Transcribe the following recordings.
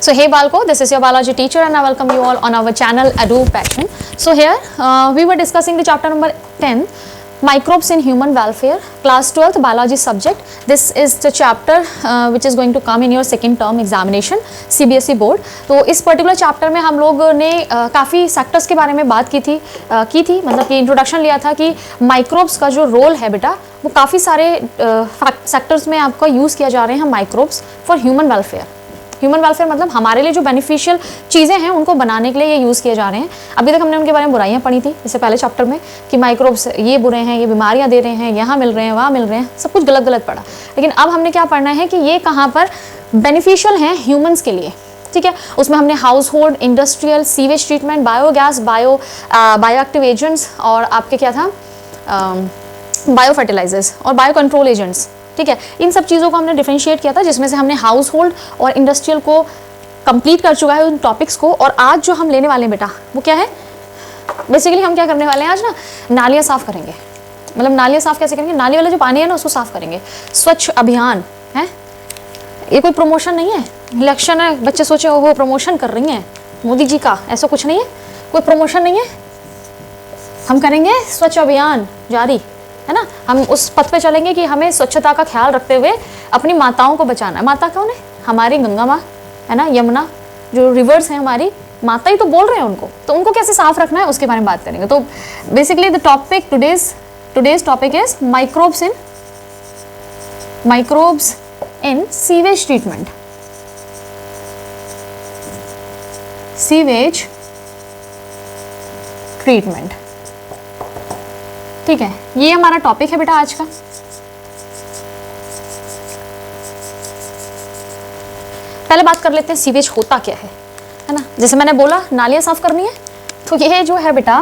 So hey Balko, this is your biology teacher and I welcome you all on our channel Edu Passion. So here we were discussing the chapter number 10, microbes in human welfare, class 12th biology subject. This is the chapter which is going to come in your second term examination CBSE board. तो इस particular chapter में हम लोग ने काफ़ी sectors के बारे में बात की थी मतलब कि इंट्रोडक्शन लिया था कि माइक्रोब्स का जो रोल है बेटा वो काफ़ी सारे सेक्टर्स में आपका यूज़ किया जा रहे हैं माइक्रोब्स फॉर ह्यूमन वेलफेयर मतलब हमारे लिए जो बेनिफिशियल चीज़ें हैं उनको बनाने के लिए ये यूज़ किए जा रहे हैं। अभी तक हमने उनके बारे में बुराइयां पढ़ी थी इससे पहले चैप्टर में कि माइक्रोब्स ये बुरे हैं, ये बीमारियां दे रहे हैं, यहाँ मिल रहे हैं, वहाँ मिल रहे हैं, सब कुछ गलत पढ़ा। लेकिन अब हमने क्या पढ़ना है कि ये कहाँ पर बेनिफिशियल हैं ह्यूमन्स के लिए, ठीक है। उसमें हमने house hold, industrial, sewage treatment, biogas, bio active agents और आपके क्या था बायो फर्टिलाइजर्स और बायो कंट्रोल एजेंट्स, ठीक है। इन सब चीज़ों को हमने डिफरेंशिएट किया था जिसमें से हमने हाउस होल्ड और इंडस्ट्रियल को कंप्लीट कर चुका है उन टॉपिक्स को। और आज जो हम लेने वाले हैं बेटा वो क्या है, बेसिकली हम क्या करने वाले हैं आज ना, नालियाँ साफ़ करेंगे। मतलब नालियाँ साफ़ कैसे करेंगे, नाली वाला जो पानी है ना उसको साफ़ करेंगे। स्वच्छ अभियान है, ये कोई प्रमोशन नहीं है, इलेक्शन है, बच्चे सोचे वो प्रमोशन कर रही हैं मोदी जी का, ऐसा कुछ नहीं है, कोई प्रमोशन नहीं है। हम करेंगे स्वच्छ अभियान जारी, है ना। हम उस पथ पे चलेंगे कि हमें स्वच्छता का ख्याल रखते हुए अपनी माताओं को बचाना है। माता कौन है, हमारी गंगा माँ है ना, यमुना, जो रिवर्स हैं हमारी माता ही तो बोल रहे हैं उनको, तो उनको कैसे साफ रखना है उसके बारे में बात करेंगे। तो basically the topic today's topic is microbes in sewage treatment. Sewage treatment, ठीक है, ये हमारा टॉपिक है बेटा आज का। पहले बात कर लेते हैं सीवेज होता क्या है ना। जैसे मैंने बोला नालियाँ साफ करनी है, तो ये जो है बेटा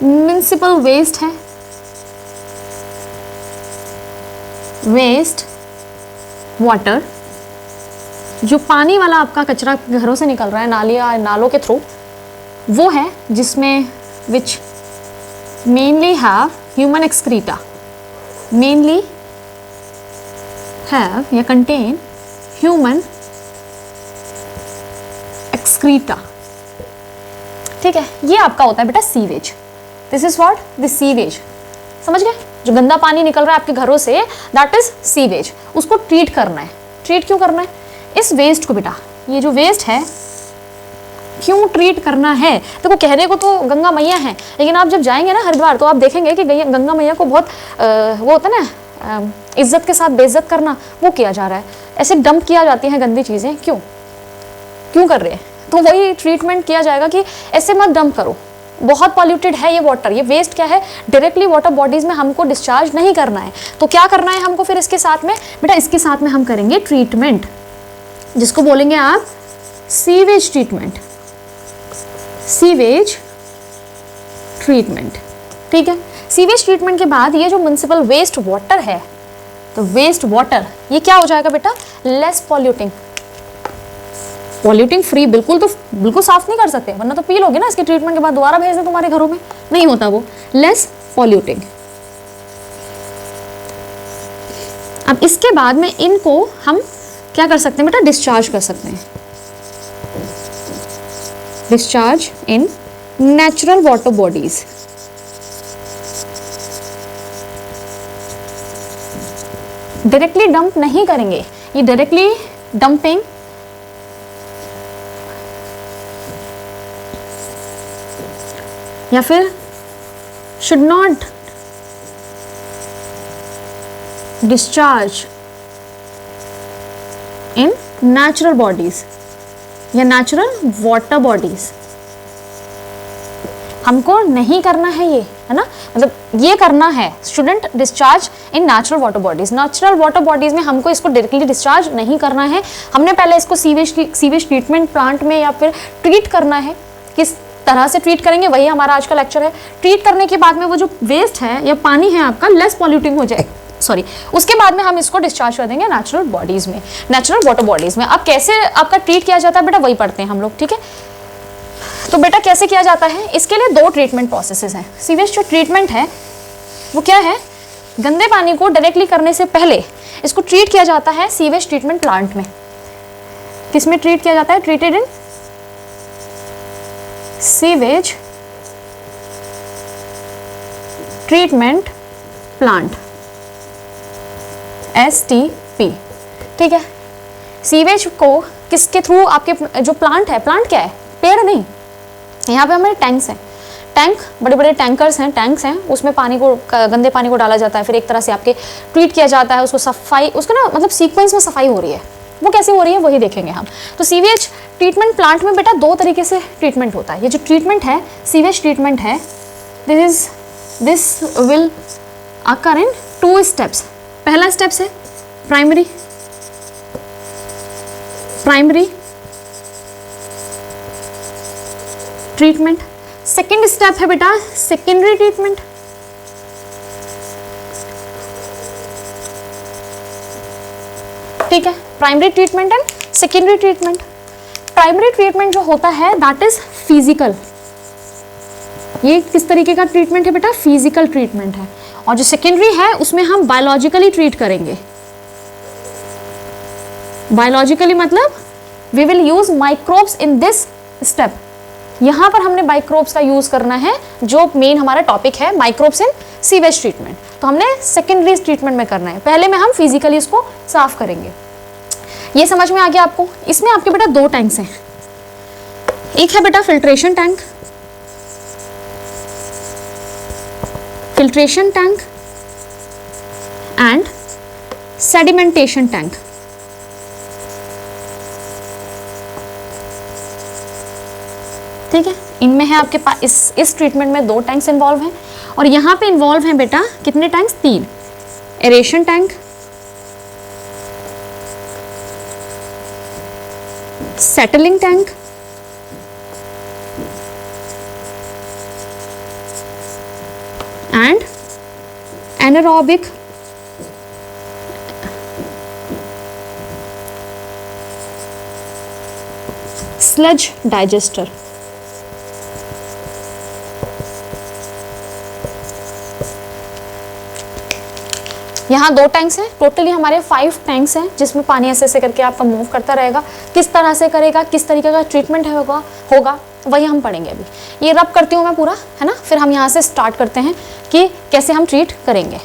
म्युनिसिपल वेस्ट है, वेस्ट वाटर, जो पानी वाला आपका कचरा घरों से निकल रहा है नालों के थ्रू, वो है जिसमें विच mainly have human excreta, mainly have या contain human excreta, ठीक है। ये आपका होता है बेटा sewage. This is what, this sewage, समझ गए। जो गंदा पानी निकल रहा है आपके घरों से, दैट इज सीवेज। उसको ट्रीट करना है। ट्रीट क्यों करना है इस वेस्ट को बेटा, ये जो वेस्ट है क्यों ट्रीट करना है। देखो कहने को तो गंगा मैया है, लेकिन आप जब जाएंगे ना हरिद्वार तो आप देखेंगे कि गंगा मैया को बहुत वो होता है ना, इज्जत के साथ बेइज्जत करना वो किया जा रहा है। ऐसे डंप किया जाती हैं गंदी चीज़ें, क्यों कर रहे हैं। तो वही ट्रीटमेंट किया जाएगा कि ऐसे मत डंप करो, बहुत पॉल्यूटेड है ये वाटर, ये वेस्ट क्या है डायरेक्टली वाटर बॉडीज में हमको डिस्चार्ज नहीं करना है। तो क्या करना है हमको फिर इसके साथ में बेटा, इसके साथ में हम करेंगे ट्रीटमेंट, जिसको बोलेंगे आप सीवेज ट्रीटमेंट। सीवेज ट्रीटमेंट, ठीक है। सीवेज ट्रीटमेंट के बाद ये जो म्युनिसिपल वेस्ट वाटर है, तो वेस्ट वाटर ये क्या हो जाएगा बेटा, लेस पॉल्यूटिंग फ्री। बिल्कुल साफ नहीं कर सकते, वरना तो पी लोगे ना, इसके ट्रीटमेंट के बाद दोबारा भेज दें तुम्हारे घरों में, नहीं होता वो। Less polluting. अब इसके बाद में इनको हम क्या कर सकते हैं बेटा, डिस्चार्ज कर सकते हैं। Discharge in natural water bodies. Directly dump नहीं करेंगे, ये डायरेक्टली डंपिंग या फिर should not discharge in natural bodies या नेचुरल वाटर बॉडीज। हमको नहीं करना है ये, है ना, मतलब ये करना है student, discharge in natural water bodies. Natural water bodies में हमको इसको डायरेक्टली डिस्चार्ज नहीं करना है, हमने पहले इसको सीवेज ट्रीटमेंट प्लांट में या फिर ट्रीट करना है। किस तरह से ट्रीट करेंगे वही हमारा आज का लेक्चर है। ट्रीट करने के बाद में वो जो वेस्ट है या पानी है आपका लेस पॉल्यूटिंग हो जाएगा, उसके बाद में हम इसको डिस्चार्ज कर देंगे नेचुरल बॉडीज में, नेचुरल वाटर बॉडीज में। अब कैसे आपका ट्रीट किया जाता है बेटा, वही पढ़ते हैं हम लोग, ठीक है। तो बेटा कैसे किया जाता है, इसके लिए दो ट्रीटमेंट प्रोसेसेस हैं। सीवेज जो ट्रीटमेंट है वो क्या है, गंदे पानी को डायरेक्टली करने से पहले इसको ट्रीट किया जाता है सीवेज ट्रीटमेंट प्लांट में। किस में ट्रीट किया जाता है? Treated in sewage treatment plant, STP। ठीक है, सीवेज को किसके थ्रू? आपके जो प्लांट है, प्लांट क्या है? पेड़ नहीं, यहाँ पे हमारे टैंक्स हैं, टैंक, बड़े बड़े टैंकर्स हैं, टैंक्स हैं, उसमें पानी को, गंदे पानी को डाला जाता है, फिर एक तरह से आपके ट्रीट किया जाता है, उसको सफाई, उसका ना मतलब सीक्वेंस में सफाई हो रही है, वो कैसे हो रही है वही देखेंगे हम। तो सीवेज ट्रीटमेंट प्लांट में बेटा दो तरीके से ट्रीटमेंट होता है। ये जो ट्रीटमेंट है, सीवेज ट्रीटमेंट है, this will occur in 2 steps. पहला स्टेप्स है प्राइमरी ट्रीटमेंट, सेकेंड स्टेप है बेटा सेकेंडरी ट्रीटमेंट। ठीक है, primary treatment and secondary treatment. Primary treatment जो होता है दैट इज फिजिकल। ये किस तरीके का ट्रीटमेंट है बेटा? फिजिकल ट्रीटमेंट है। और जो सेकेंडरी है उसमें हम बायोलॉजिकली ट्रीट करेंगे। बायोलॉजिकली मतलब we will use microbes in this step. यहां पर हमने माइक्रोब्स का यूज करना है, जो मेन हमारा टॉपिक है माइक्रोब्स इन सीवेज ट्रीटमेंट, तो हमने सेकेंडरी ट्रीटमेंट में करना है। पहले में हम फिजिकली इसको साफ करेंगे। ये समझ में आ गया आपको? इसमें आपके बेटा 2 टैंक्स हैं, एक है बेटा filtration tank, and sedimentation tank. ठीक है, इनमें है आपके पास इस ट्रीटमेंट में 2 टैंक्स इन्वॉल्व हैं, और यहाँ पे इन्वॉल्व हैं बेटा कितने tanks? 3। Aeration tank, settling tank, and anaerobic sludge digester. यहाँ 2 टैंक्स हैं, टोटली हमारे 5 टैंक्स हैं, जिसमें पानी ऐसे ऐसे करके आपका मूव करता रहेगा। किस तरह से करेगा, किस तरीके का ट्रीटमेंट होगा वही हम पढ़ेंगे अभी। ये रब करती हूँ मैं पूरा, है ना, फिर हम यहाँ से स्टार्ट करते हैं कि कैसे हम ट्रीट करेंगे।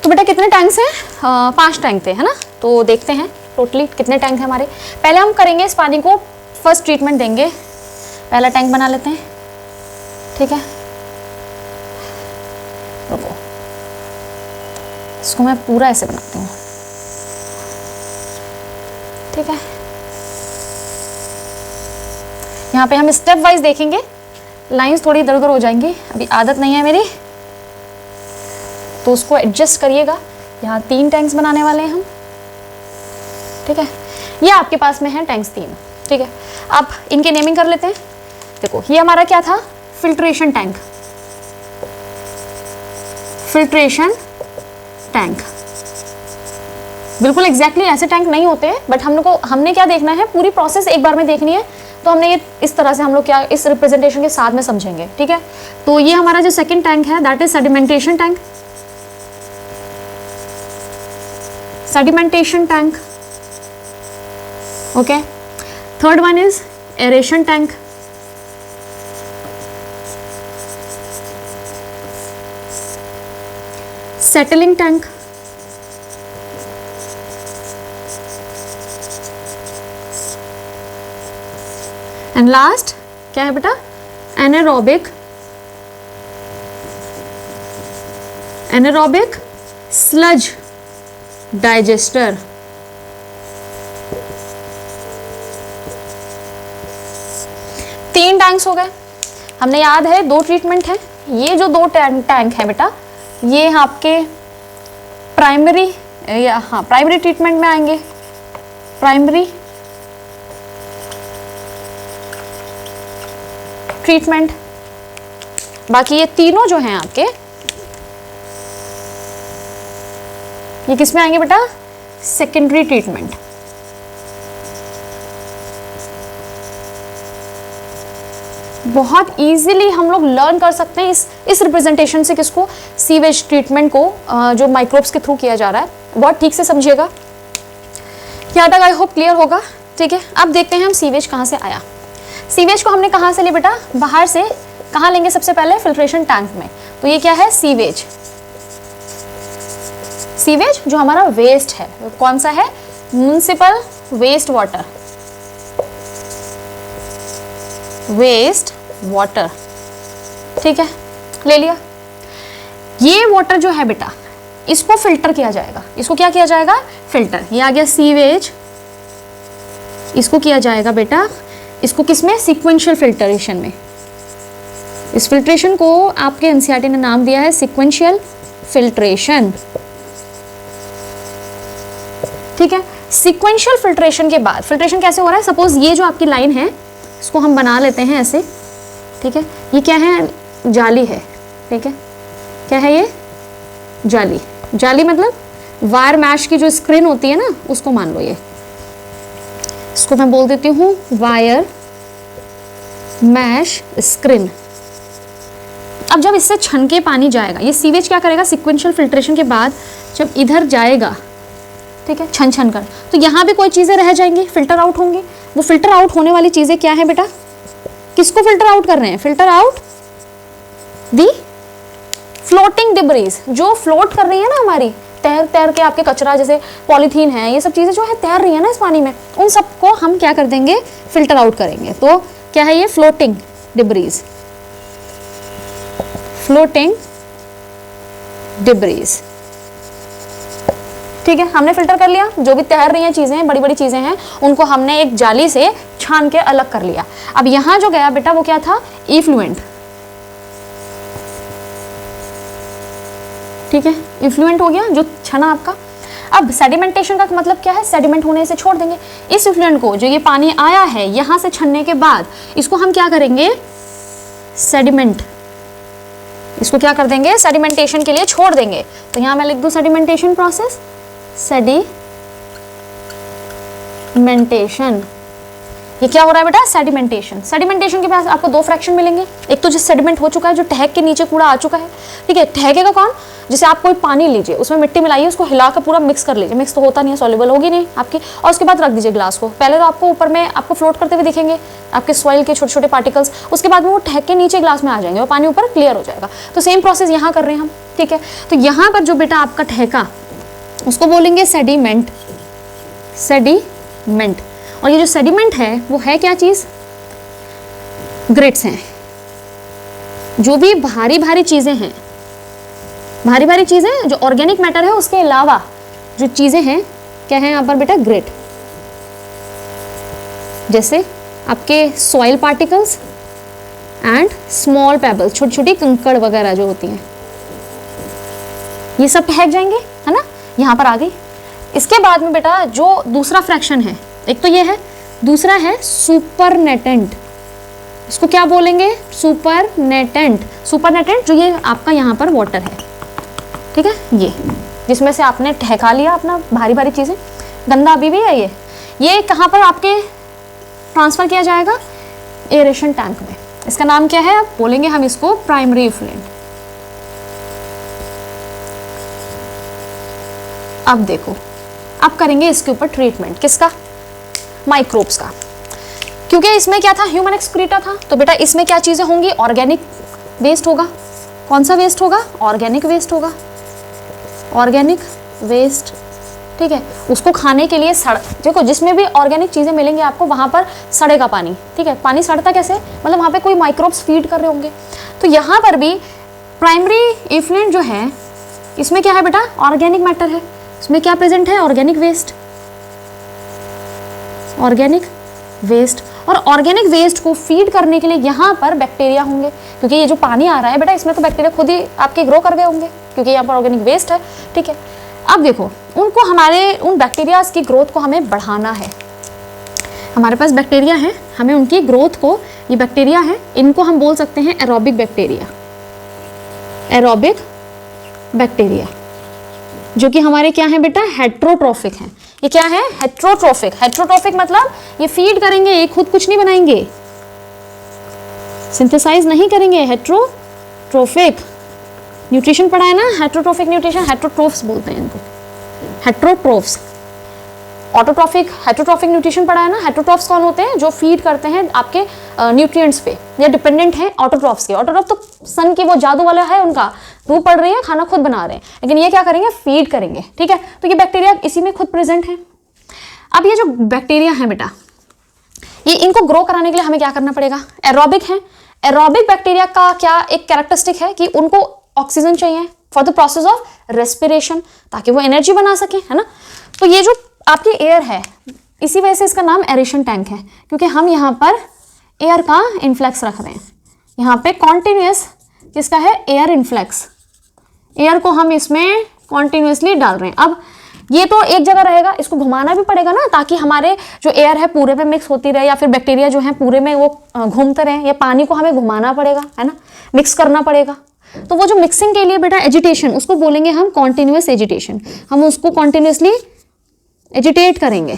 तो बेटा कितने टैंक्स हैं? 5 टैंक थे, है ना। तो देखते हैं टोटली कितने टैंक हैं हमारे। पहले हम करेंगे इस पानी को, फर्स्ट ट्रीटमेंट देंगे। पहला टैंक बना लेते हैं, ठीक है। रुको, इसको मैं पूरा ऐसे बनाती हूँ, ठीक है। यहाँ पे हम स्टेप वाइज देखेंगे, लाइंस थोड़ी इधर उधर हो जाएंगी, अभी आदत नहीं है मेरी, तो उसको एडजस्ट करिएगा। यहाँ 3 टैंक्स बनाने वाले हैं हम, ठीक है। ये आपके पास में है टैंक्स 3, ठीक है। अब इनके नेमिंग कर लेते हैं। देखो ये हमारा क्या था, फिल्ट्रेशन टैंक, फिल्ट्रेशन टैंक। बिल्कुल एग्जैक्टली ऐसे टैंक नहीं होते हैं, बट हमने क्या देखना है, पूरी प्रोसेस एक बार में देखनी है, तो हमने ये इस तरह से हम लोग क्या इस रिप्रेजेंटेशन के साथ में समझेंगे, ठीक है। तो ये हमारा जो सेकंड टैंक है that is sedimentation tank, sedimentation tank, okay. Third one is aeration tank, settling tank, and last क्या है बेटा, एनारोबिक स्लज डाइजेस्टर। तीन टैंक्स हो गए, हमने याद है 2 ट्रीटमेंट है। ये जो 2 टैंक है बेटा, ये आपके प्राइमरी ट्रीटमेंट में आएंगे, प्राइमरी ट्रीटमेंट। बाकी ये तीनों जो हैं आपके, ये किस में आएंगे बेटा, सेकेंडरी ट्रीटमेंट। बहुत इजीली हम लोग लर्न कर सकते हैं इस रिप्रेजेंटेशन से। किसको? सीवेज ट्रीटमेंट को जो माइक्रोब्स के थ्रू किया जा रहा है। बहुत ठीक से समझिएगा, यहाँ तक आई होप क्लियर होगा। ठीक है, अब देखते हैं हम सीवेज कहाँ से आया। सीवेज को हमने कहाँ से लिया बेटा? बाहर से। कहाँ लेंगे सबसे पहले? फिल्ट्रेशन टैंक में। तो ये क्या है? सीवेज। सीवेज जो हमारा वेस्ट है, कौन सा है? Municipal waste water. Waste water, ठीक है, ले लिया। ये वाटर जो है बेटा, इसको फिल्टर किया जाएगा। इसको क्या किया जाएगा? फिल्टर। ये आ गया सीवेज। इसको किया जाएगा बेटा, इसको किसमें? सीक्वेंशियल फिल्ट्रेशन में। इस फिल्ट्रेशन को आपके एनसीईआरटी ने नाम दिया है सीक्वेंशियल फिल्ट्रेशन। ठीक है, सीक्वेंशियल फिल्ट्रेशन के बाद फिल्ट्रेशन कैसे हो रहा है? सपोज ये जो आपकी लाइन है, इसको हम बना लेते हैं ऐसे। ठीक है, ये क्या है? जाली है। ठीक है, क्या है ये? जाली। जाली मतलब वायर मैश की जो स्क्रीन होती है ना, उसको मान लो। ये इसको मैं बोल देती हूँ वायर मैश स्क्रीन। अब जब इससे छन के पानी जाएगा, ये सीवेज क्या करेगा? सीक्वेंशियल फिल्ट्रेशन के बाद जब इधर जाएगा, ठीक है, छन छन कर, तो यहाँ भी कोई चीज़ें रह जाएंगी, फिल्टर आउट होंगी। वो फिल्टर आउट होने वाली चीज़ें क्या है बेटा? किसको फिल्टर आउट कर रहे हैं? Filter out the floating debris, जो फ्लोट कर रही है ना हमारी, तैर तैर के आपके कचरा, जैसे पॉलीथीन है, ये सब चीज़ें जो है तैर रही है ना इस पानी में, उन सबको हम क्या कर देंगे? फिल्टर आउट करेंगे। तो क्या है ये? Floating debris. फ्लोटिंग डिब्रीज, ठीक है, हमने फिल्टर कर लिया। जो भी तैर रही हैं चीज़ें, बड़ी बड़ी चीज़ें हैं, उनको हमने एक जाली से छान के अलग कर लिया। अब यहाँ जो गया बेटा, वो क्या था? इफ्लुएंट। ठीक है, इफ्लुएंट हो गया जो छना आपका। अब सेडिमेंटेशन का मतलब क्या है? सेडिमेंट होने से छोड़ देंगे। इस इफ्लुएंट को, जो ये पानी आया है यहाँ से छनने के बाद, इसको हम क्या करेंगे? सेडिमेंट। इसको क्या कर देंगे? सेडिमेंटेशन के लिए छोड़ देंगे। तो यहाँ मैं लिख दूँ सेडिमेंटेशन प्रोसेस। सेडिमेंटेशन, ये क्या हो रहा है बेटा? सेडिमेंटेशन। सेडिमेंटेशन के पास आपको दो फ्रैक्शन मिलेंगे। एक तो जो सेडिमेंट हो चुका है, जो ठहक के नीचे कूड़ा आ चुका है, ठीक है, ठहकेगा कौन? जैसे आप कोई पानी लीजिए, उसमें मिट्टी मिलाइए, उसको हिलाकर पूरा मिक्स कर लीजिए। मिक्स तो होता नहीं है, सॉल्युबल होगी नहीं आपकी, और उसके बाद रख दीजिए ग्लास को। पहले तो आपको ऊपर में आपको फ्लोट करते हुए दिखेंगे आपके सॉइल के छोटे छोटे पार्टिकल्स, उसके बाद में वो ठहक के नीचे ग्लास में आ जाएंगे और पानी ऊपर क्लियर हो जाएगा। तो सेम प्रोसेस यहाँ कर रहे हैं हम। ठीक है, तो यहाँ पर जो बेटा आपका ठहका, उसको बोलेंगे सेडिमेंट। सेडिमेंट। और ये जो सेडिमेंट है वो है क्या चीज़? ग्रिट्स हैं। जो भी भारी भारी चीज़ें हैं, भारी भारी चीज़ें जो ऑर्गेनिक मैटर है, उसके अलावा जो चीज़ें हैं, क्या है यहाँ पर बेटा? ग्रिट। जैसे आपके soil particles and small pebbles, छोटी छोटी कंकड़ वगैरह जो होती हैं, ये सब ठहक जाएंगे, है ना, यहाँ पर आ गई। इसके बाद में बेटा जो दूसरा फ्रैक्शन है, एक तो ये है, दूसरा है सुपरनेटेंट। इसको क्या बोलेंगे? सुपरनेटेंट। सुपरनेटेंट जो ये आपका यहाँ पर वाटर है, ठीक है, ये जिसमें से आपने ठहका लिया अपना भारी भारी चीज़ें, गंदा अभी भी है ये कहाँ पर आपके ट्रांसफ़र किया जाएगा? एरेशन टैंक में। इसका नाम क्या है? अब बोलेंगे हम इसको प्राइमरी इफ्लुएंट। अब देखो, अब करेंगे इसके ऊपर ट्रीटमेंट। किसका? माइक्रोब्स का। क्योंकि इसमें क्या था? ह्यूमन एक्सक्रीटा था, तो बेटा इसमें क्या चीज़ें होंगी? ऑर्गेनिक वेस्ट होगा। कौन सा वेस्ट होगा? ऑर्गेनिक वेस्ट होगा। ऑर्गेनिक वेस्ट, ठीक है, उसको खाने के लिए देखो, जिसमें भी ऑर्गेनिक चीज़ें मिलेंगी आपको, वहाँ पर सड़ेगा पानी। ठीक है, पानी सड़ता कैसे? मतलब वहाँ पे कोई माइक्रोब्स फीड कर रहे होंगे। तो यहाँ पर भी प्राइमरी इफ्लुएंट जो है, इसमें क्या है बेटा? ऑर्गेनिक मैटर है। इसमें क्या प्रेजेंट है? Organic waste. Organic waste. और ऑर्गेनिक वेस्ट को फीड करने के लिए यहाँ पर बैक्टीरिया होंगे, क्योंकि ये जो पानी आ रहा है बेटा, इसमें तो बैक्टीरिया खुद ही आपके ग्रो कर गए होंगे, क्योंकि यहाँ पर ऑर्गेनिक वेस्ट है। ठीक है, अब देखो, उनको हमारे उन बैक्टीरियाज की ग्रोथ को हमें बढ़ाना है। हमारे पास बैक्टीरिया है, हमें उनकी ग्रोथ को, ये बैक्टीरिया है, इनको हम बोल सकते हैं एरोबिक बैक्टीरिया। एरोबिक बैक्टीरिया जो कि हमारे क्या है बेटा? हेट्रोट्रोफिक हैं। ये क्या है? हेट्रोट्रोफिक। हेट्रोट्रोफिक मतलब ये फीड करेंगे, ये खुद कुछ नहीं बनाएंगे, सिंथेसाइज नहीं करेंगे, हेट्रोट्रोफिक न्यूट्रिशन पढ़ा है ना, हेट्रोट्रोफिक न्यूट्रिशन, हेट्रोट्रोफ्स बोलते हैं इनको, हेट्रोट्रोफ्स। ऑटोट्रॉफिक, हेट्रोट्रॉफिक न्यूट्रिशन पढ़ा है ना। हेट्रोट्रॉफ्स कौन होते हैं? जो फीड करते हैं आपके न्यूट्रिएंट्स पे, या डिपेंडेंट हैं ऑटोट्रॉफ्स के। ऑटोट्रॉफ तो सन की वो जादू वाला है, उनका धूप पड़ रही है, खाना खुद बना रहे हैं, लेकिन ये क्या करेंगे? फीड करेंगे, ठीक है। तो ये बैक्टीरिया इसी में खुद प्रेजेंट है। अब ये जो बैक्टीरिया है बेटा, ये इनको ग्रो कराने के लिए हमें क्या करना पड़ेगा? एरोबिक है। एरोबिक बैक्टीरिया का क्या एक कैरेक्टरिस्टिक है कि उनको ऑक्सीजन चाहिए for the process of respiration, ताकि वो एनर्जी बना सके, है ना। तो ये जो आपकी एयर है, इसी वजह से इसका नाम एरेशन टैंक है, क्योंकि हम यहाँ पर एयर का इनफ्लक्स रख रहे हैं। यहाँ पे कॉन्टिन्यूस जिसका है एयर इनफ्लक्स, एयर को हम इसमें कॉन्टिन्यूसली डाल रहे हैं। अब ये तो एक जगह रहेगा, इसको घुमाना भी पड़ेगा ना, ताकि हमारे जो एयर है पूरे में मिक्स होती रहे, या फिर बैक्टीरिया जो है पूरे में वो घूमते रहे। या पानी को हमें घुमाना पड़ेगा, है ना, मिक्स करना पड़ेगा। तो वो जो मिक्सिंग के लिए बेटा एजिटेशन, उसको बोलेंगे हम कॉन्टिन्यूस एजिटेशन। हम उसको कॉन्टिन्यूसली एजिटेट करेंगे।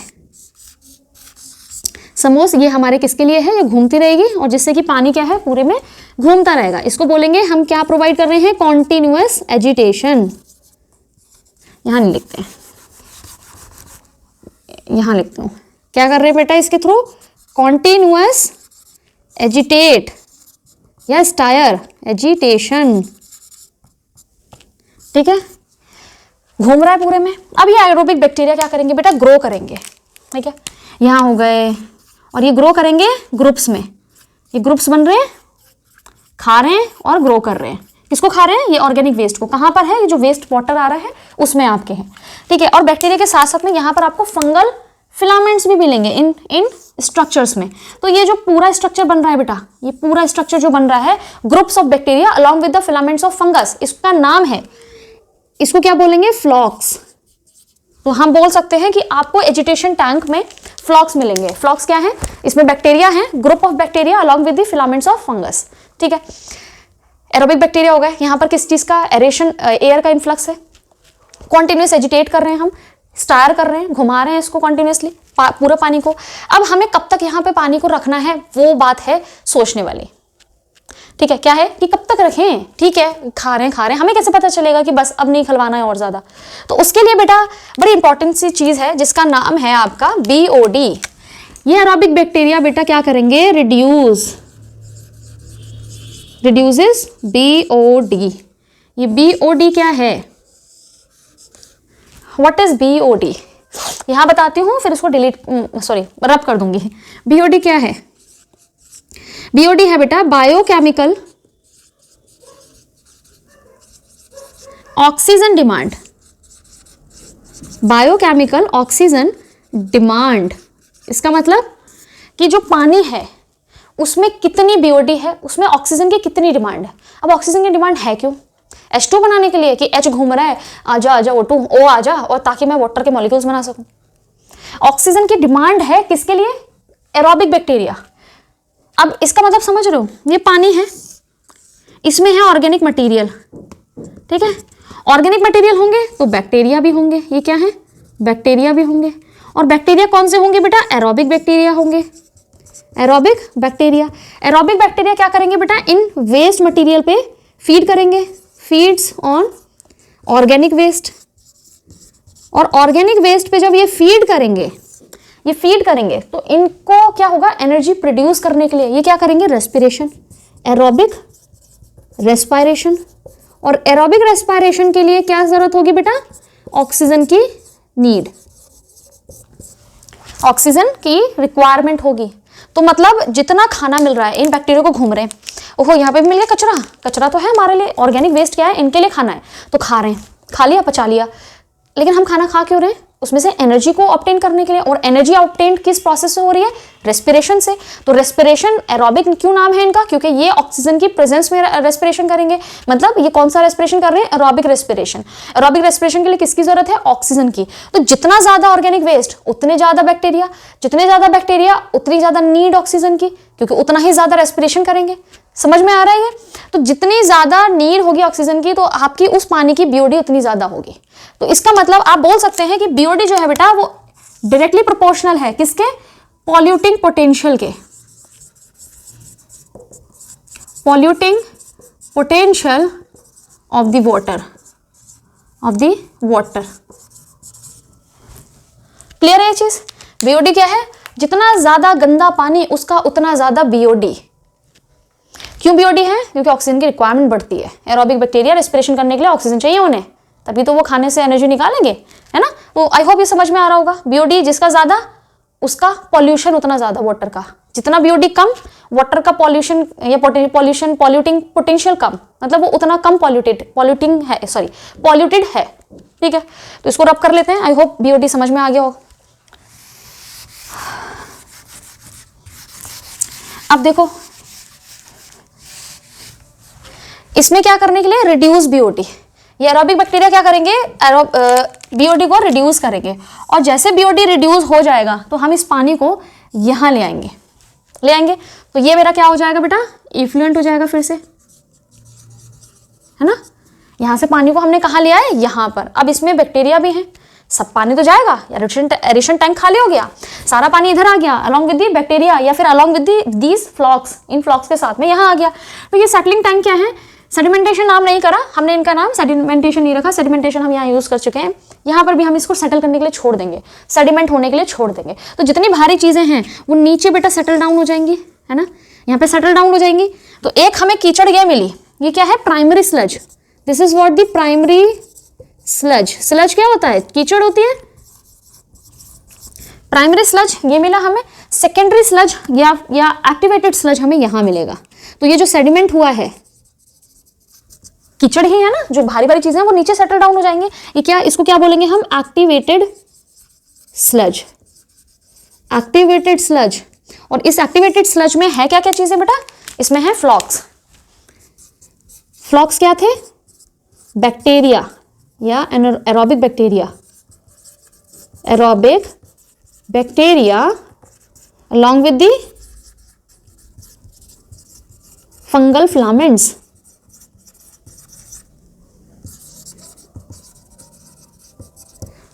समोस ये हमारे किसके लिए है? ये घूमती रहेगी, और जिससे कि पानी क्या है? पूरे में घूमता रहेगा। इसको बोलेंगे हम क्या प्रोवाइड कर रहे हैं? Continuous agitation. यहां नहीं लिखते हैं, यहां लिखता हूं। क्या कर रहे हैं बेटा इसके थ्रू? कॉन्टिन्यूस एजिटेट या स्टायर एजिटेशन, ठीक है। घूम रहा है पूरे में। अब ये एरोबिक बैक्टीरिया क्या करेंगे बेटा? ग्रो करेंगे, ठीक है। यहाँ हो गए, और ये ग्रो करेंगे ग्रुप्स में। ये ग्रुप्स बन रहे हैं, खा रहे हैं और ग्रो कर रहे हैं। किसको खा रहे हैं? ये ऑर्गेनिक वेस्ट को। कहाँ पर है? ये जो वेस्ट वाटर आ रहा है उसमें आपके हैं, ठीक है। और बैक्टीरिया के साथ साथ में यहाँ पर आपको फंगल फिलामेंट्स भी मिलेंगे इन स्ट्रक्चर्स में। तो ये जो पूरा स्ट्रक्चर बन रहा है बेटा, ये पूरा स्ट्रक्चर जो बन रहा है, groups of bacteria along with the filaments of fungus, इसका नाम है, इसको क्या बोलेंगे? फ्लॉक्स। तो हम बोल सकते हैं कि आपको एजिटेशन टैंक में फ्लॉक्स मिलेंगे। फ्लॉक्स क्या है? इसमें बैक्टीरिया है, group of bacteria along with the filaments of fungus, ठीक है। एरोबिक बैक्टीरिया हो गए। यहाँ पर किस चीज का? एरेशन, एयर का इन्फ्लक्स है। कॉन्टिन्यूस एजिटेट कर रहे हैं हम, स्टायर कर रहे हैं, घुमा रहे हैं इसको कॉन्टिन्यूसली, पूरा पानी को। अब हमें कब तक यहाँ पे पानी को रखना है, वो बात है सोचने वाली, ठीक है। क्या है कि कब तक रखें? ठीक है, खा रहे हैं, हमें कैसे पता चलेगा कि बस अब नहीं खिलवाना है और ज्यादा? तो उसके लिए बेटा बड़ी इंपॉर्टेंट सी चीज है जिसका नाम है आपका BOD। ये एरोबिक बैक्टीरिया बेटा क्या करेंगे? Reduces BOD। ये BOD क्या है? What is BOD? यहां बताती हूं, फिर इसको रब कर दूंगी। BOD क्या है? BOD है बेटा biochemical oxygen demand. Biochemical oxygen demand, इसका मतलब कि जो पानी है उसमें कितनी BOD है, उसमें ऑक्सीजन की कितनी डिमांड है। अब ऑक्सीजन की डिमांड है क्यों? H2 बनाने के लिए कि H घूम रहा है, आजा O2 O आजा, और ताकि मैं वाटर के मॉलिक्यूल्स बना सकूं। ऑक्सीजन की डिमांड है किसके लिए? Aerobic bacteria. अब इसका मतलब समझ रहे हो? ये पानी है, इसमें है ऑर्गेनिक मटेरियल, ठीक है। ऑर्गेनिक मटेरियल होंगे तो बैक्टीरिया भी होंगे। ये क्या है? बैक्टीरिया भी होंगे। और बैक्टीरिया कौन से होंगे बेटा? एरोबिक बैक्टीरिया होंगे। Aerobic bacteria. एरोबिक बैक्टीरिया क्या करेंगे बेटा? इन वेस्ट मटेरियल पे फीड करेंगे, फीड्स ऑन ऑर्गेनिक वेस्ट। और ऑर्गेनिक वेस्ट पे जब ये फीड करेंगे तो इनको क्या होगा? एनर्जी प्रोड्यूस करने के लिए ये क्या करेंगे? Respiration, aerobic respiration. और एरोबिक रेस्पिरेशन के लिए क्या जरूरत होगी बेटा? ऑक्सीजन की नीड, ऑक्सीजन की रिक्वायरमेंट होगी। तो मतलब जितना खाना मिल रहा है, इन बैक्टीरिया को घूम रहे हैं, ओहो यहाँ पे भी मिल गया कचरा तो है हमारे लिए, ऑर्गेनिक वेस्ट क्या है? इनके लिए खाना है, तो खा रहे हैं, खा लिया, पचा लिया। लेकिन हम खाना खा क्यों रहे हैं? उसमें से एनर्जी को ऑब्टेन करने के लिए। और एनर्जी ऑब्टेन किस प्रोसेस से हो रही है? रेस्पिरेशन से। तो रेस्पिरेशन एरोबिक क्यों नाम है इनका? क्योंकि ये ऑक्सीजन की प्रेजेंस में रेस्पिरेशन करेंगे। मतलब ये कौन सा रेस्पिरेशन कर रहे हैं? Aerobic respiration. एरोबिक रेस्पिरेशन के लिए किसकी जरूरत है? ऑक्सीजन की। तो जितना ज्यादा ऑर्गेनिक वेस्ट उतने ज्यादा बैक्टीरिया, जितने ज्यादा बैक्टीरिया उतनी ज्यादा नीड ऑक्सीजन की, क्योंकि उतना ही ज्यादा रेस्पिरेशन करेंगे। समझ में आ रहा है ये? तो जितनी ज्यादा नीड होगी ऑक्सीजन की, तो आपकी उस पानी की BOD उतनी ज्यादा होगी। तो इसका मतलब आप बोल सकते हैं कि BOD जो है बेटा वो डायरेक्टली प्रोपोर्शनल है किसके? पॉल्यूटिंग पोटेंशियल के। polluting potential of the water, of the water. Clear है ये चीज? BOD क्या है? जितना ज्यादा गंदा पानी उसका उतना ज्यादा BOD. क्यों BOD है? क्योंकि ऑक्सीजन की रिक्वायरमेंट बढ़ती है. एरोबिक बैक्टीरिया रेस्पिरेशन करने के लिए ऑक्सीजन चाहिए उन्हें, तभी तो वो खाने से एनर्जी निकालेंगे, है ना? तो आई होप ये समझ में आ रहा होगा. BOD जिसका ज्यादा उसका पॉल्यूशन उतना ज्यादा वाटर का. जितना BOD कम, वाटर का पॉल्यूशन या पॉल्यूशन पॉल्यूटिंग पोटेंशियल कम, मतलब वो उतना कम पॉल्यूटेड है. ठीक है, तो इसको रब कर लेते हैं. आई होप BOD समझ में आ गया हो. अब देखो इसमें क्या करने के लिए, रिड्यूस BOD. ये एरोबिक बैक्टीरिया क्या करेंगे, BOD को रिड्यूस करेंगे. और जैसे BOD रिड्यूस हो जाएगा तो हम इस पानी को यहां ले आएंगे. तो ये मेरा क्या हो जाएगा बेटा, इफ्लुएंट हो जाएगा फिर से, है ना? यहां से पानी को हमने कहाँ लिया है, यहां पर. अब इसमें बैक्टीरिया भी हैं, सब पानी तो जाएगा, एरेशन टैंक खाली हो गया, सारा पानी इधर आ गया अलॉन्ग विद दी बैक्टीरिया या फिर अलॉन्ग विद दीज फ्लॉक्स, इन फ्लॉक्स के साथ में यहाँ आ गया. तो ये सेटलिंग टैंक क्या है, सेडिमेंटेशन नाम नहीं करा हमने, इनका नाम सेडिमेंटेशन नहीं रखा. सेडिमेंटेशन हम यहाँ यूज कर चुके हैं. यहाँ पर भी हम इसको सेटल करने के लिए छोड़ देंगे, सेडिमेंट होने के लिए छोड़ देंगे. तो जितनी भारी चीजें हैं वो नीचे बेटा सेटल डाउन हो जाएंगी, है ना? यहाँ पे सेटल डाउन हो जाएंगी. तो एक हमें कीचड़ ये मिली, ये क्या है, primary sludge. This is what the primary sludge. Sludge क्या होता है, कीचड़ होती है. प्राइमरी स्लज ये मिला हमें. सेकेंडरी स्लज या एक्टिवेटेड स्लज हमें यहां मिलेगा. तो ये जो सेडिमेंट हुआ है कीचड़ ही है ना, जो भारी भारी चीजें हैं वो नीचे सेटल डाउन हो जाएंगे. ये क्या, इसको क्या बोलेंगे हम, एक्टिवेटेड स्लज. Activated sludge. और इस एक्टिवेटेड स्लज में है क्या क्या चीजें बेटा, इसमें है फ्लॉक्स. फ्लॉक्स क्या थे, बैक्टीरिया या aerobic bacteria. Aerobic bacteria along with the fungal filaments.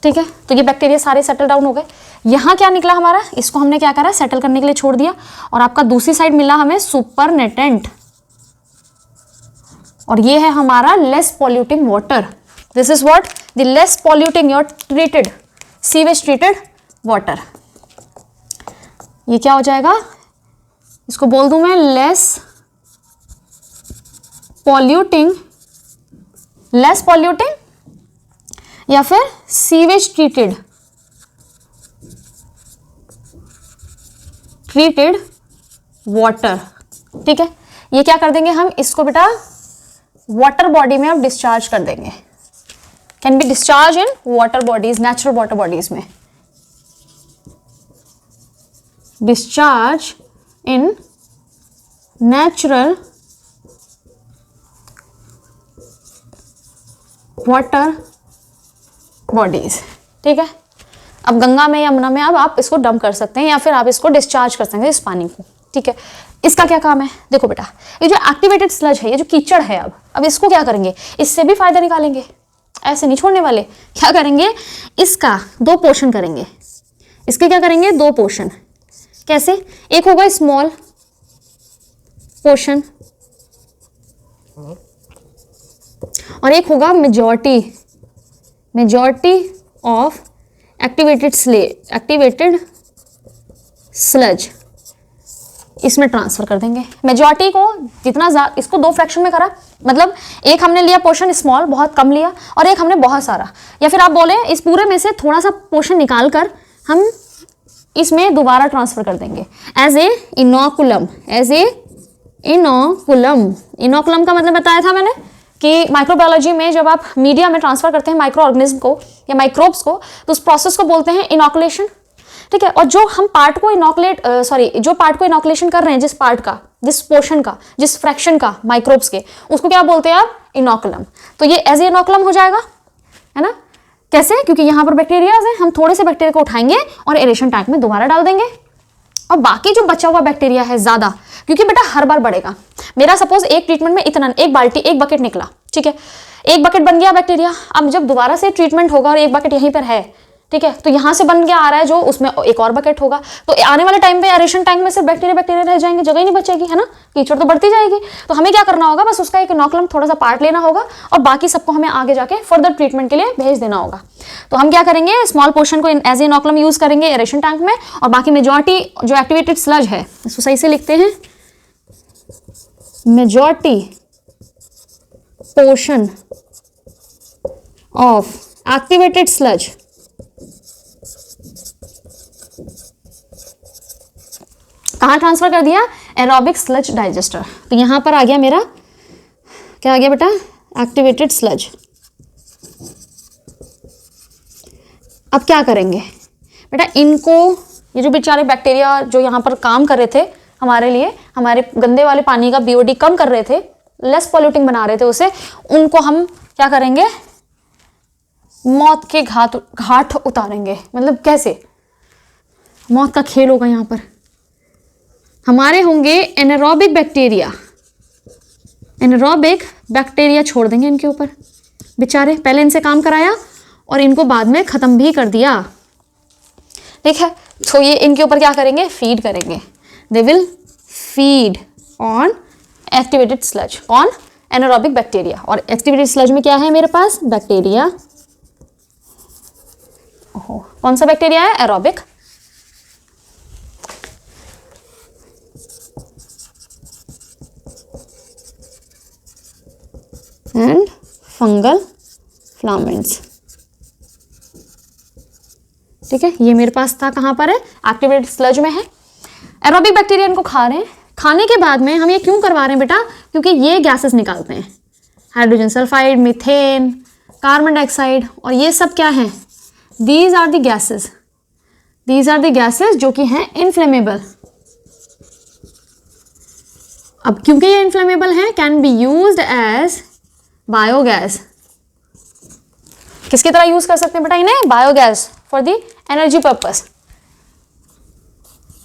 ठीक है, तो ये बैक्टीरिया सारे सेटल डाउन हो गए. यहां क्या निकला हमारा, इसको हमने क्या करा, सेटल करने के लिए छोड़ दिया. और आपका दूसरी साइड मिला हमें सुपरनेटेंट, और ये है हमारा less polluting water. This is what, the less polluting your treated sewage treated water. ये क्या हो जाएगा, इसको बोल दूं मैं लेस पॉल्यूटिंग या फिर सीवेज ट्रीटेड वाटर. ठीक है, ये क्या कर देंगे हम, इसको बेटा वाटर बॉडी में अब डिस्चार्ज कर देंगे. Can be discharge in water bodies, natural water bodies में. Discharge in natural water bodies. ठीक है, अब गंगा में, यमुना में अब आप इसको डंप कर सकते हैं या फिर आप इसको डिस्चार्ज कर सकते हैं इस पानी को. ठीक है, इसका क्या काम है, देखो बेटा, ये जो एक्टिवेटेड स्लज है, ये जो कीचड़ है, अब इसको क्या करेंगे, इससे भी फायदा निकालेंगे, ऐसे नहीं छोड़ने वाले. क्या करेंगे, इसका दो पोर्शन करेंगे. इसके क्या करेंगे, दो पोर्शन. कैसे, एक होगा स्मॉल पोर्शन और एक होगा मेजॉरिटी ऑफ एक्टिवेटेड स्लज. इसमें ट्रांसफर कर देंगे. मेजॉरिटी को जितना ज्यादा, इसको दो फ्रैक्शन में करा, मतलब एक हमने लिया पोर्शन स्मॉल, बहुत कम लिया, और एक हमने बहुत सारा, या फिर आप बोले इस पूरे में से थोड़ा सा पोर्शन निकाल कर हम इसमें दोबारा ट्रांसफर कर देंगे एज ए इनोकुलम. इनोकुलम का मतलब बताया था मैंने कि माइक्रोबायोलॉजी में जब आप मीडिया में ट्रांसफर करते हैं माइक्रो ऑर्गेनिज्म को या माइक्रोब्स को, तो उस प्रोसेस को बोलते हैं इनोकुलेशन. ठीक है, और जो हम पार्ट को इनोकुलेशन कर रहे हैं, जिस पोर्शन का, जिस फ्रैक्शन का माइक्रोब्स के, उसको क्या बोलते हैं आप, इनोकुलम. तो ये एज ए इनोकुलम हो जाएगा, है ना. कैसे, क्योंकि यहाँ पर बैक्टीरियाज हैं, हम थोड़े से बैक्टीरिया को उठाएंगे और एरेशन टैंक में दोबारा डाल देंगे, और बाकी जो बचा हुआ बैक्टीरिया है ज्यादा, क्योंकि बेटा हर बार बढ़ेगा. मेरा सपोज एक ट्रीटमेंट में इतना, एक बकेट निकला. ठीक है, एक बकेट बन गया बैक्टीरिया. अब जब दोबारा से ट्रीटमेंट होगा और एक बकेट यहीं पर है, ठीक है। तो यहाँ से बन के आ रहा है जो, उसमें एक और बकेट होगा, तो आने वाले टाइम पे एरेशन टैंक में सिर्फ बैक्टीरिया रह जाएंगे, जगह ही नहीं बचेगी, है ना, कीचड़ तो बढ़ती जाएगी। तो हमें क्या करना होगा, बस उसका एक इनोकुलम थोड़ा सा पार्ट लेना होगा और बाकी सबको हमें आगे जाके फर्दर ट्रीटमेंट के लिए भेज देना होगा। तो हम क्या करेंगे, स्मॉल पोर्शन को एज ए इनोकुलम यूज करेंगे एरेशन टैंक में, और बाकी मेजॉरिटी जो एक्टिवेटेड स्लज है, इसको सही से लिखते हैं, majority portion of activated sludge कहाँ ट्रांसफर कर दिया, एरोबिक स्लज डाइजेस्टर। तो यहां पर आ गया मेरा, क्या आ गया बेटा, एक्टिवेटेड स्लज। अब क्या करेंगे बेटा, इनको, ये जो बेचारे बैक्टीरिया जो यहाँ पर काम कर रहे थे हमारे लिए, हमारे गंदे वाले पानी का बीओडी कम कर रहे थे, लेस पॉल्यूटिंग बना रहे थे उसे, उनको हम क्या करेंगे, मौत के घाट उतारेंगे। मतलब कैसे, मौत का खेल होगा यहाँ पर। हमारे होंगे एनारोबिक बैक्टीरिया, एनारोबिक बैक्टीरिया छोड़ देंगे इनके ऊपर, बेचारे पहले इनसे काम कराया और इनको बाद में खत्म भी कर दिया, ठीक है। तो ये इनके ऊपर क्या करेंगे, फीड करेंगे, they will feed on activated sludge. कौन, एनारोबिक बैक्टीरिया। और एक्टिवेटेड स्लज में क्या है मेरे पास, बैक्टीरिया, कौन सा बैक्टीरिया है, एरोबिक। एंड फंगल फिलामेंट्स, ठीक है। ये मेरे पास था, कहां पर है, एक्टिवेटेड स्लज में है। एरोबिक बैक्टीरिया इनको खा रहे हैं, खाने के बाद में हम ये क्यों करवा रहे हैं बेटा, क्योंकि ये गैसेस निकालते हैं, hydrogen sulphide, methane, carbon dioxide, और ये सब क्या है, these are the gases, these are the gases जो कि हैं इनफ्लेमेबल। अब क्योंकि ये इनफ्लेमेबल है, can be used as biogas. किसकी तरह यूज कर सकते हैं बेटा इन्हें, biogas, for the energy purpose,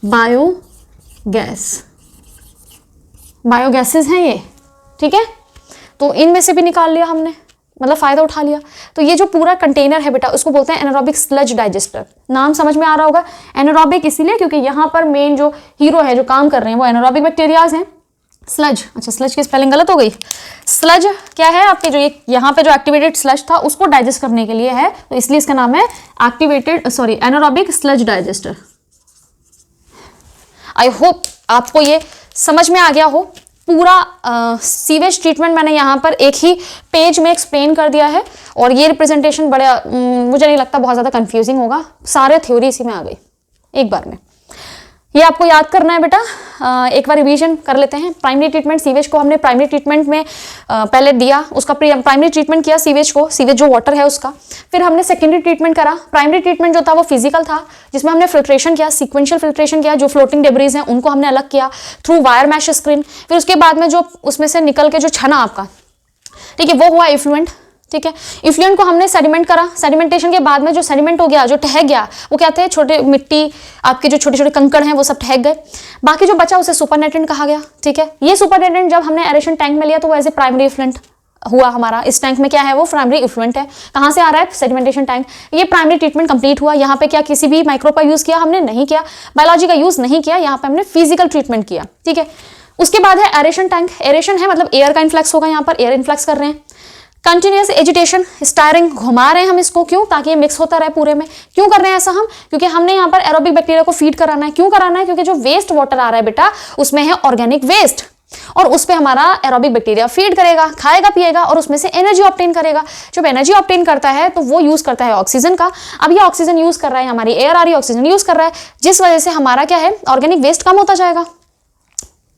biogas, biogases हैं ये, ठीक है। तो इनमें से भी निकाल लिया हमने, मतलब फायदा उठा लिया। तो ये जो पूरा कंटेनर है बेटा, उसको बोलते हैं एनारोबिक स्लज डाइजेस्टर। नाम समझ में आ रहा होगा, एनारोबिक इसीलिए क्योंकि यहाँ पर मेन जो हीरो है, जो काम कर रहे हैं, वो एनारोबिक बैक्टीरियाज हैं। स्लज, अच्छा स्लज की स्पेलिंग गलत हो गई, स्लज क्या है आपके, जो ये यहाँ पे जो एक्टिवेटेड स्लज था उसको डाइजेस्ट करने के लिए है, तो इसलिए इसका नाम है anaerobic sludge digester. I hope आपको ये समझ में आ गया हो। पूरा सीवेज ट्रीटमेंट मैंने यहाँ पर एक ही पेज में एक्सप्लेन कर दिया है, और ये रिप्रेजेंटेशन बड़े मुझे नहीं लगता बहुत ज़्यादा कंफ्यूजिंग होगा, सारे थ्योरी इसी में आ गई एक बार में। ये आपको याद करना है बेटा, एक बार रिवीजन कर लेते हैं। प्राइमरी ट्रीटमेंट, सीवेज को हमने प्राइमरी ट्रीटमेंट में पहले दिया, उसका प्राइमरी ट्रीटमेंट किया सीवेज को, सीवेज जो वाटर है उसका। फिर हमने सेकेंडरी ट्रीटमेंट करा। प्राइमरी ट्रीटमेंट जो था वो फिजिकल था, जिसमें हमने फिल्ट्रेशन किया, सीक्वेंशियल फिल्ट्रेशन किया, जो फ्लोटिंग डेब्रीज हैं उनको हमने अलग किया थ्रू वायर मैश स्क्रीन। फिर उसके बाद में जो उसमें से निकल के जो छना आपका, ठीक है, वो हुआ इफ्लुएंट, ठीक है। इफ्लुएंट को हमने सेडिमेंट करा, सेडिमेंटेशन के बाद में जो सेडिमेंट हो गया, जो ठहक गया, वो क्या थे, छोटे मिट्टी, आपके जो छोटे छोटे कंकड़ हैं वो सब ठहक गए। बाकी जो बचा उसे सुपरनेटेंट कहा गया, ठीक है। ये सुपरनेटेंट जब हमने एरेशन टैंक में लिया तो वो एज ए प्राइमरी इफ्लुएंट हुआ हमारा। इस टैंक में क्या है, वो प्राइमरी इफ्लुएंट है। कहाँ से आ रहा है, सेडिमेंटेशन टैंक। ये प्राइमरी ट्रीटमेंट कंप्लीट हुआ। यहाँ पे क्या किसी भी माइक्रोब का यूज किया हमने, नहीं किया। बायोलॉजी का यूज नहीं किया, यहाँ पे हमने फिजिकल ट्रीटमेंट किया, ठीक है। उसके बाद है एरेशन टैंक। एरेशन है मतलब एयर का इन्फ्लक्स होगा, यहाँ पर एयर इन्फ्लक्स कर रहे हैं। कंटिन्यूस एजिटेशन, स्टायरिंग, घुमा रहे हैं हम इसको, क्यों, ताकि ये मिक्स होता रहे पूरे में। क्यों कर रहे हैं ऐसा हम, क्योंकि हमने यहाँ पर एरोबिक बैक्टीरिया को फीड कराना है। क्यों कराना है, क्योंकि जो वेस्ट वाटर आ रहा है बेटा, उसमें है ऑर्गेनिक वेस्ट, और उस पर हमारा एरोबिक बैक्टीरिया फीड करेगा, खाएगा पिएगा, और उसमें से एनर्जी ऑब्टेन करेगा। जब एनर्जी ऑब्टेन करता है तो वो यूज करता है ऑक्सीजन का। अब ये ऑक्सीजन यूज कर रहा है, हमारी एयर आ रही है, ऑक्सीजन यूज कर रहा है, जिस वजह से हमारा क्या है, ऑर्गेनिक वेस्ट कम होता जाएगा।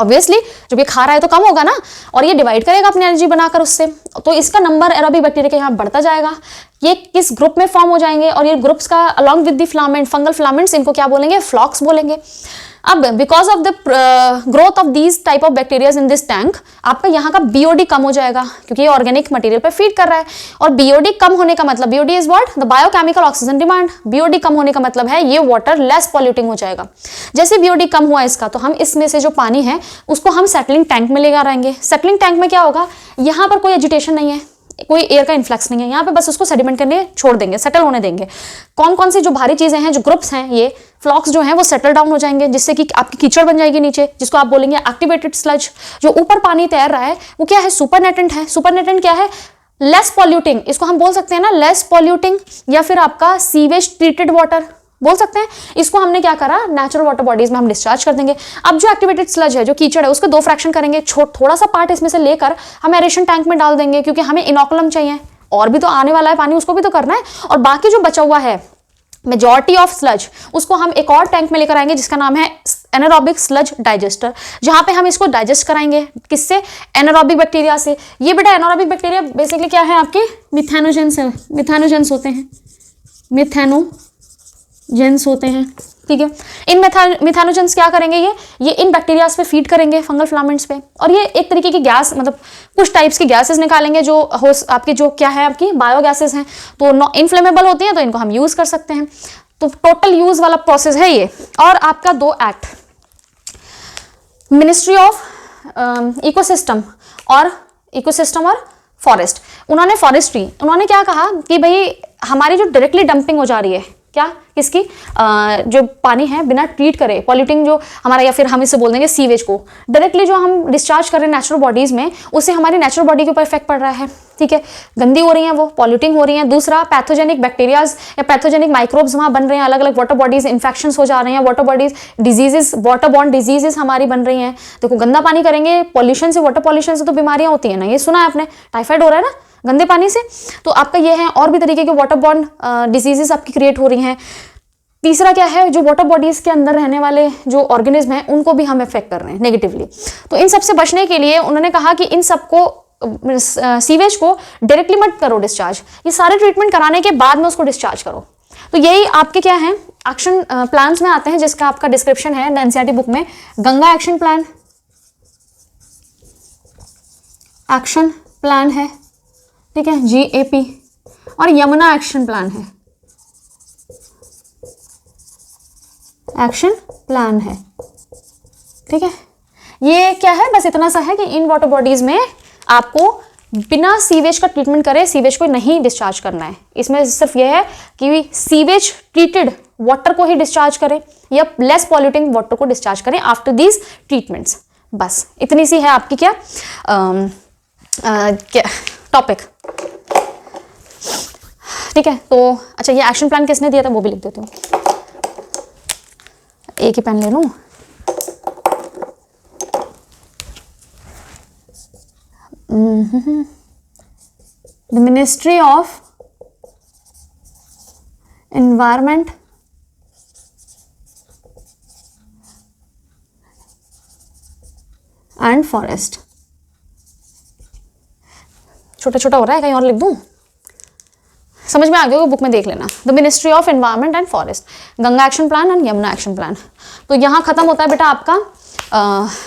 ऑब्वियसली जब ये खा रहा है तो कम होगा ना, और ये डिवाइड करेगा अपनी एनर्जी बनाकर उससे, तो इसका नंबर एरोबिक बैक्टीरिया के यहाँ बढ़ता जाएगा। ये किस ग्रुप में फॉर्म हो जाएंगे, और ये ग्रुप्स का along with the filament, fungal filaments, इनको क्या बोलेंगे, फ्लॉक्स बोलेंगे। अब because of the growth of these type of bacterias in this tank, आपका यहाँ का बीओडी कम हो जाएगा, क्योंकि ये ऑर्गेनिक मटेरियल पे फीड कर रहा है। और बीओडी कम होने का मतलब, BOD is what, the biochemical oxygen demand. BOD कम होने का मतलब है ये वाटर लेस पॉल्यूटिंग हो जाएगा। जैसे बीओडी कम हुआ इसका, तो हम इसमें से जो पानी है उसको हम सेटलिंग टैंक में लेकर आएंगे। सेटलिंग टैंक में क्या होगा, यहाँ पर कोई एजिटेशन नहीं है, कोई एयर का इन्फ्लक्स नहीं है यहाँ पे, बस उसको सेडिमेंट करने छोड़ देंगे, सेटल होने देंगे। कौन कौन सी जो भारी चीजें हैं, जो ग्रुप्स हैं, ये फ्लॉक्स जो हैं वो सेटल डाउन हो जाएंगे, जिससे कि आपकी कीचड़ बन जाएगी नीचे, जिसको आप बोलेंगे एक्टिवेटेड स्लज। जो ऊपर पानी तैर रहा है वो क्या है, सुपरनेटेंट है। सुपरनेटेंट क्या है, लेस पॉल्यूटिंग, इसको हम बोल सकते हैं ना लेस पॉल्यूटिंग, या फिर आपका सीवेज ट्रीटेड वाटर बोल सकते हैं। इसको हमने क्या करा, नेचुरल वाटर बॉडीज में हम डिस्चार्ज कर देंगे। अब जो एक्टिवेटेड स्लज है, जो कीचड़ है, उसके दो फ्रैक्शन करेंगे, थोड़ा सा पार्ट इसमें से लेकर हम एरेशन टैंक में डाल देंगे, क्योंकि हमें इनोकुलम चाहिए, और भी तो आने वाला है पानी, उसको भी तो करना है। और बाकी जो बचा हुआ है मेजॉरिटी ऑफ स्लज, उसको हम एक और टैंक में लेकर आएंगे जिसका नाम है एनारोबिक स्लज डाइजेस्टर, जहां पे हम इसको डाइजेस्ट कराएंगे। किससे, एनारोबिक बैक्टीरिया से। ये बेटा एनारोबिक बैक्टीरिया बेसिकली क्या है, आपके मिथेनोजेंस होते हैं, मिथेनोजेंस होते हैं, ठीक है। इन मिथेनोजेंस क्या करेंगे, ये इन बैक्टीरियाज पे फीड करेंगे, फंगल फिलामेंट्स पे, और ये एक तरीके की गैस, मतलब कुछ टाइप्स की गैसेस निकालेंगे जो आपकी जो क्या है, आपकी बायो गैसेस हैं, तो इनफ्लेमेबल होती हैं, तो इनको हम यूज कर सकते हैं। तो टोटल यूज वाला प्रोसेस है ये। और आपका 2 एक्ट, मिनिस्ट्री ऑफ इकोसिस्टम और फॉरेस्ट, उन्होंने फॉरेस्ट्री, उन्होंने क्या कहा कि भाई हमारी जो डायरेक्टली डंपिंग हो जा रही है, क्या किसकी, जो पानी है बिना ट्रीट करे, पॉल्यूटिंग जो हमारा, या फिर हम इसे बोल देंगे सीवेज को, डायरेक्टली जो हम डिस्चार्ज कर रहे हैं नेचुरल बॉडीज में, उससे हमारी नेचुरल बॉडी के ऊपर इफेक्ट पड़ रहा है, ठीक है। गंदी हो रही हैं वो, पॉल्यूटिंग हो रही हैं। दूसरा, पैथोजेनिक बैक्टीरियाज या पैथोजेनिक माइक्रोब्स वहाँ बन रहे हैं, अलग अलग वाटर बॉडीज इन्फेक्शंस हो जा रहे हैं, water bodies diseases, water borne diseases हमारी बन रही हैं। देखो गंदा पानी करेंगे, पॉल्यूशन से, वाटर पॉल्यूशन से तो बीमारियां होती है ना, ये सुना है आपने, टाइफाइड हो रहा है ना गंदे पानी से, तो आपका ये है। और भी तरीके के वाटर बॉर्न डिजीजेस आपकी क्रिएट हो रही हैं। तीसरा क्या है, जो वाटर बॉडीज के अंदर रहने वाले जो ऑर्गेनिज्म हैं, उनको भी हम इफेक्ट कर रहे हैं नेगेटिवली। तो इन सब से बचने के लिए उन्होंने कहा कि इन सबको, सीवेज को डायरेक्टली मत करो डिस्चार्ज, ये सारे ट्रीटमेंट कराने के बाद में उसको डिस्चार्ज करो। तो यही आपके क्या है, एक्शन प्लान्स में आते हैं, जिसका आपका डिस्क्रिप्शन है एनसीईआरटी बुक में। गंगा एक्शन प्लान है, ठीक है, GAP, और यमुना एक्शन प्लान है, एक्शन प्लान है, ठीक है। ये क्या है, बस इतना सा है कि इन वाटर बॉडीज में आपको बिना सीवेज का ट्रीटमेंट करे, सीवेज को नहीं डिस्चार्ज करना है। इसमें सिर्फ यह है कि सीवेज ट्रीटेड वाटर को ही डिस्चार्ज करें, या लेस पॉल्यूटिंग वाटर को डिस्चार्ज करें आफ्टर दीज ट्रीटमेंट्स। बस इतनी सी है आपकी क्या टॉपिक, ठीक है। तो अच्छा, ये एक्शन प्लान किसने दिया था वो भी लिख देती हूँ, एक ही पेन ले लूं। The ministry of environment and forest, छोटा छोटा हो रहा है, कहीं और लिख दूं, समझ में आ गया, बुक में देख लेना। The ministry of environment and forest, Ganga action plan and Yamuna action plan. तो यहाँ खत्म होता है बेटा आपका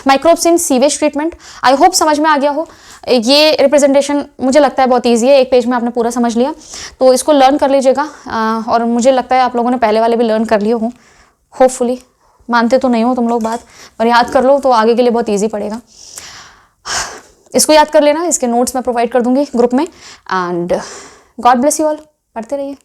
microbes in sewage treatment. I hope समझ में आ गया हो। ये रिप्रेजेंटेशन मुझे लगता है बहुत ईजी है, एक पेज में आपने पूरा समझ लिया, तो इसको लर्न कर लीजिएगा। और मुझे लगता है आप लोगों ने पहले वाले भी लर्न कर लिए हो, होपफुली। मानते तो नहीं हो तुम लोग बात, पर याद कर लो तो आगे के लिए बहुत ईजी पड़ेगा। इसको याद कर लेना, इसके नोट्स मैं प्रोवाइड कर दूंगी ग्रुप में। And God bless you all, पढ़ते रहिए।